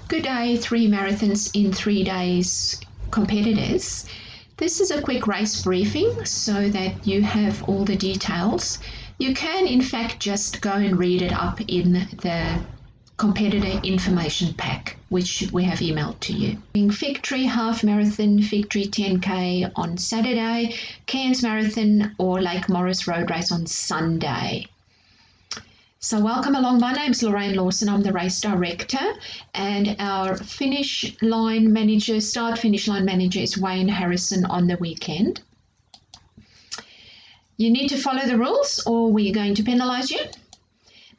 Good day, 3 marathons in 3 days competitors. This is a quick race briefing so that you have all the details. You can in fact just go and read it up in the competitor information pack, which we have emailed to you. Fig Tree Half Marathon, Fig Tree 10K on Saturday, Cairns Marathon or Lake Morris Road Race on Sunday. So welcome along. My name's Lorraine Lawson. I'm the race director, and our finish line manager, start finish line manager is Wayne Harrison on the weekend. You need to follow the rules or we're going to penalise you.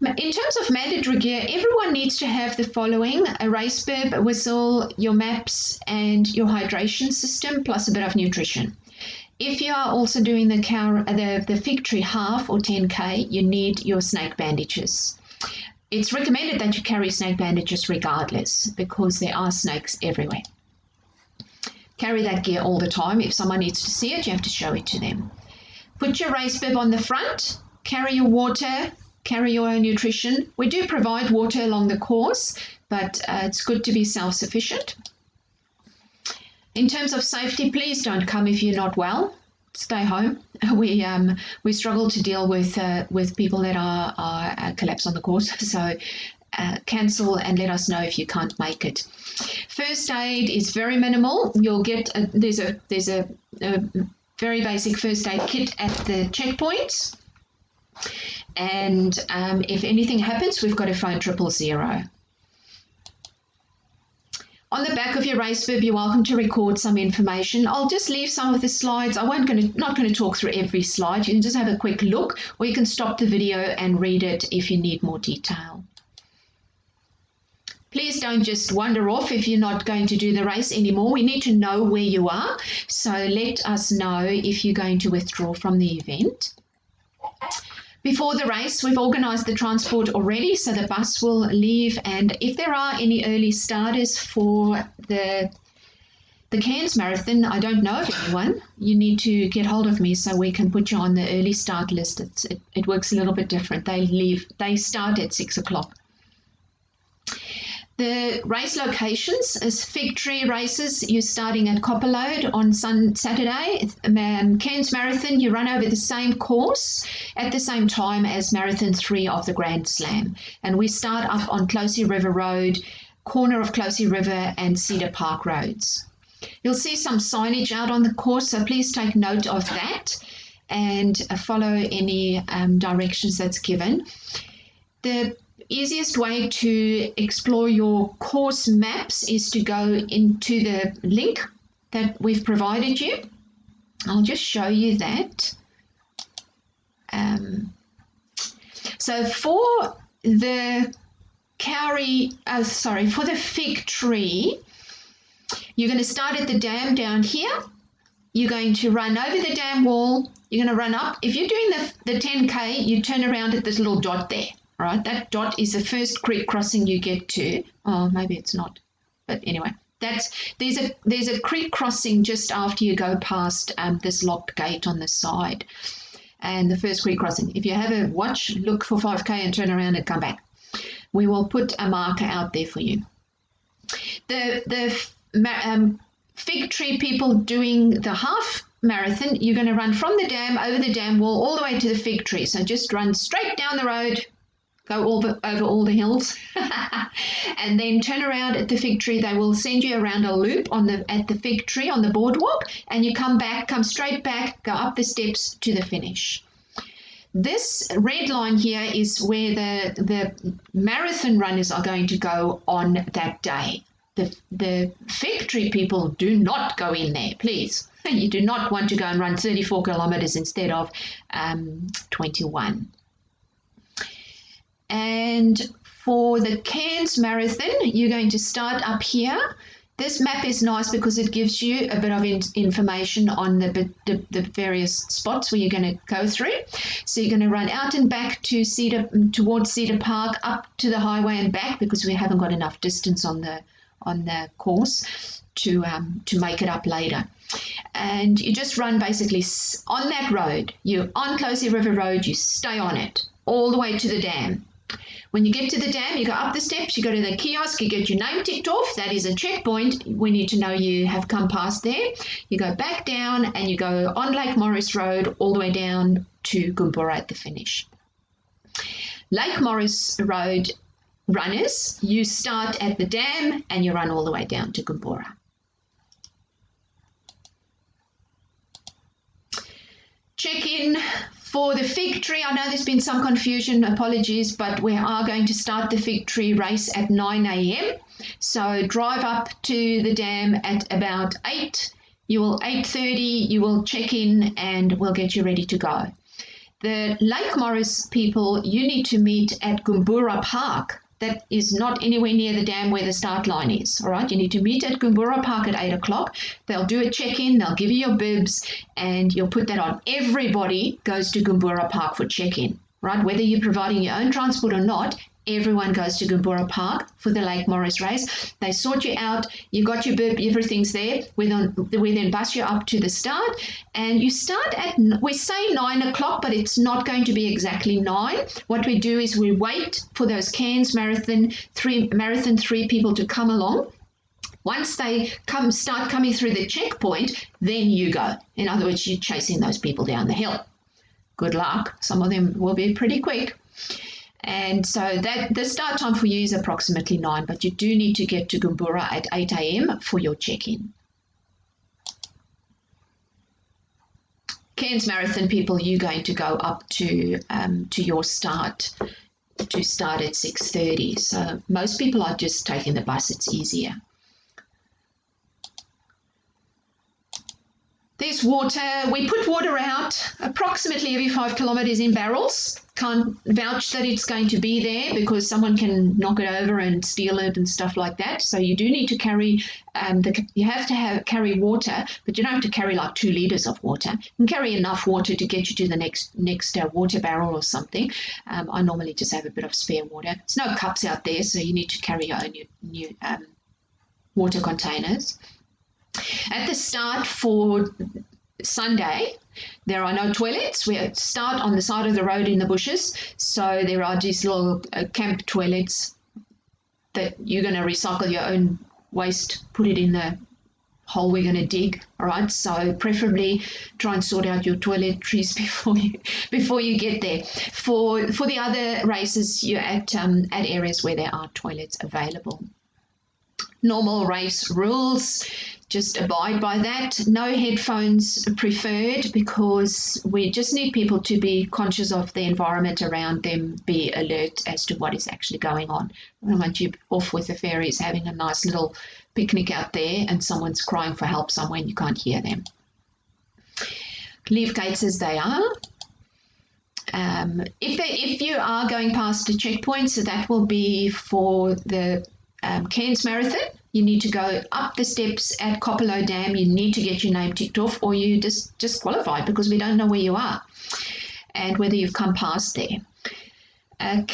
In terms of mandatory gear, everyone needs to have the following: a race bib, a whistle, your maps and your hydration system, plus a bit of nutrition. If you are also doing the Fig Tree Half or 10K, you need your snake bandages. It's recommended that you carry snake bandages regardless because there are snakes everywhere. Carry that gear all the time. If someone needs to see it, you have to show it to them. Put your race bib on the front, carry your water, carry your own nutrition. We do provide water along the course, but it's good to be self-sufficient. In terms of safety, please don't come if you're not well. Stay home. We struggle to deal with people that are collapsed on the course. So cancel and let us know if you can't make it. First aid is very minimal. You'll get there's a very basic first aid kit at the checkpoints. And if anything happens, we've got to phone 000. On the back of your race bib, you're welcome to record some information. I'll just leave some of the slides. Not going to talk through every slide. You can just have a quick look, or you can stop the video and read it if you need more detail. Please don't just wander off if you're not going to do the race anymore. We need to know where you are, so let us know if you're going to withdraw from the event. Before the race, we've organised the transport already, so the bus will leave, and if there are any early starters for the Cairns Marathon, I don't know of anyone, you need to get hold of me so we can put you on the early start list. It works a little bit different. They start at 6 o'clock. The race locations is Fig Tree races. You're starting at Copperload on Saturday. Cairns Marathon, you run over the same course at the same time as Marathon 3 of the Grand Slam. And we start up on Closey River Road, corner of Closey River and Cedar Park roads. You'll see some signage out on the course, so please take note of that and follow any directions that's given. The easiest way to explore your course maps is to go into the link that we've provided you. I'll just show you that. So for the for the Fig Tree, you're going to start at the dam down here. You're going to run over the dam wall. You're going to run up. If you're doing the 10K, you turn around at this little dot there. Right, that dot is the first creek crossing you get to. Oh, maybe it's not, but anyway, there's a creek crossing just after you go past this locked gate on the side, and the first creek crossing. If you have a watch, look for 5K and turn around and come back. We will put a marker out there for you. The Fig Tree people doing the half marathon, you're going to run from the dam over the dam wall all the way to the Fig Tree. So just run straight down the road. Go over all the hills and then turn around at the Fig Tree. They will send you around a loop at the Fig Tree on the boardwalk, and you come straight back, go up the steps to the finish. This red line here is where the marathon runners are going to go on that day. The Fig Tree people do not go in there, please. You do not want to go and run 34 kilometers instead of 21. And for the Cairns Marathon, you're going to start up here. This map is nice because it gives you a bit of information on the various spots where you're going to go through. So you're going to run out and back towards Cedar Park, up to the highway and back, because we haven't got enough distance on the course to make it up later. And you just run basically on that road. You're on Closey River Road. You stay on it all the way to the dam. When you get to the dam, you go up the steps, you go to the kiosk, you get your name ticked off. That is a checkpoint. We need to know you have come past there. You go back down and you go on Lake Morris Road all the way down to Goombura at the finish. Lake Morris Road runners, you start at the dam and you run all the way down to Goombura. Check-in for the fig tree. I know there's been some confusion, apologies, but we are going to start the fig tree race at 9 a.m. So drive up to the dam at about 8:30, you will check in and we'll get you ready to go. The Lake Morris people, you need to meet at Goombura Park. That is not anywhere near the dam where the start line is, all right? You need to meet at Goombura Park at 8 o'clock. They'll do a check-in, they'll give you your bibs, and you'll put that on. Everybody goes to Goombura Park for check-in, right? Whether you're providing your own transport or not, everyone goes to Goombura Park for the Lake Morris race. They sort you out, you got your bib, everything's there. We then bus you up to the start, and you start at, we say 9 o'clock, but it's not going to be exactly 9. What we do is we wait for those Cairns Marathon 3 people to come along. Once they start coming through the checkpoint, then you go. In other words, you're chasing those people down the hill. Good luck. Some of them will be pretty quick. And so that the start time for you is approximately 9, but you do need to get to Goombura at 8 a.m. for your check-in. Cairns Marathon people, you're going to go up to your start at 6:30. So most people are just taking the bus, it's easier. There's water. We put water out approximately every 5 kilometres in barrels. Can't vouch that it's going to be there because someone can knock it over and steal it and stuff like that. So you do need to carry, carry water, but you don't have to carry like 2 litres of water. You can carry enough water to get you to the next water barrel or something. I normally just have a bit of spare water. There's no cups out there, so you need to carry your own new water containers. At the start for Sunday, there are no toilets. We start on the side of the road in the bushes, so there are these little camp toilets that you're going to recycle your own waste, put it in the hole we're going to dig. All right, so preferably try and sort out your toiletries before you get there. For the other races, you're at areas where there are toilets available. Normal race rules. Just abide by that. No headphones preferred because we just need people to be conscious of the environment around them, be alert as to what is actually going on. We don't want you off with the fairies having a nice little picnic out there and someone's crying for help somewhere and you can't hear them. Leave gates as they are. If you are going past a checkpoint, so that will be for the Cairns Marathon, you need to go up the steps at Copperlow Dam. You need to get your name ticked off or you disqualified because we don't know where you are and whether you've come past there. Fig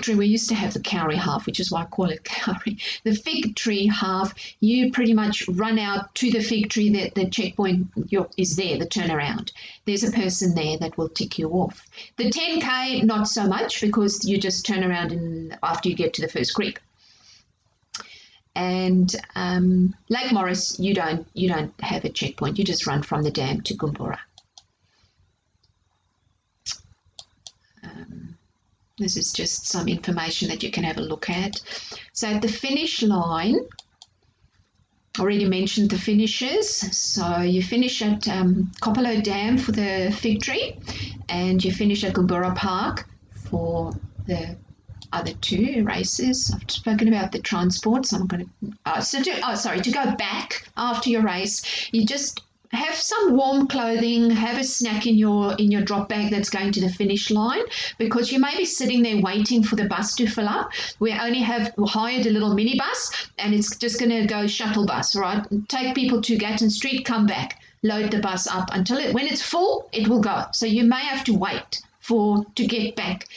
tree. We used to have the Cowrie half, which is why I call it Cowrie. The fig tree half, you pretty much run out to the fig tree. The checkpoint is there, the turnaround. There's a person there that will tick you off. The 10K, not so much because you just turn around after you get to the first creek. And Lake Morris, you don't have a checkpoint. You just run from the dam to Goombura. This is just some information that you can have a look at. So at the finish line, I already mentioned the finishes. So you finish at Copperlow Dam for the fig tree, and you finish at Goombura Park for the other 2 races. I've spoken about the transport, so I'm going to go back after your race. You just have some warm clothing, have a snack in your drop bag that's going to the finish line because you may be sitting there waiting for the bus to fill up. We only have hired a little minibus and it's just going to go shuttle bus, right? Take people to Gatton Street, come back, load the bus up until when it's full, it will go. So you may have to wait to get back.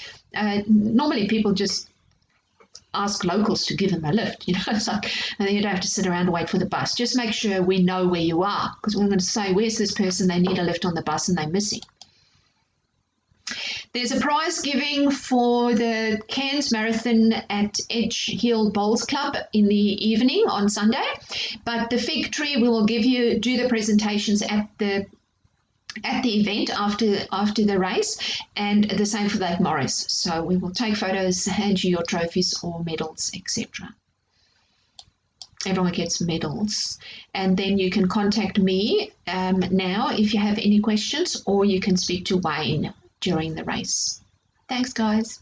Normally people just ask locals to give them a lift, it's like, and then you don't have to sit around and wait for the bus. Just make sure we know where you are because we're going to say, where's this person? They need a lift on the bus and they're missing. There's a prize giving for the Cairns Marathon at Edge Hill Bowls Club in the evening on Sunday, but the fig tree we will do the presentations at the event after the race, and the same for Lake Morris. So we will take photos, hand you your trophies or medals, etc. Everyone gets medals, and then you can contact me now if you have any questions, or you can speak to Wayne during the race. Thanks, guys.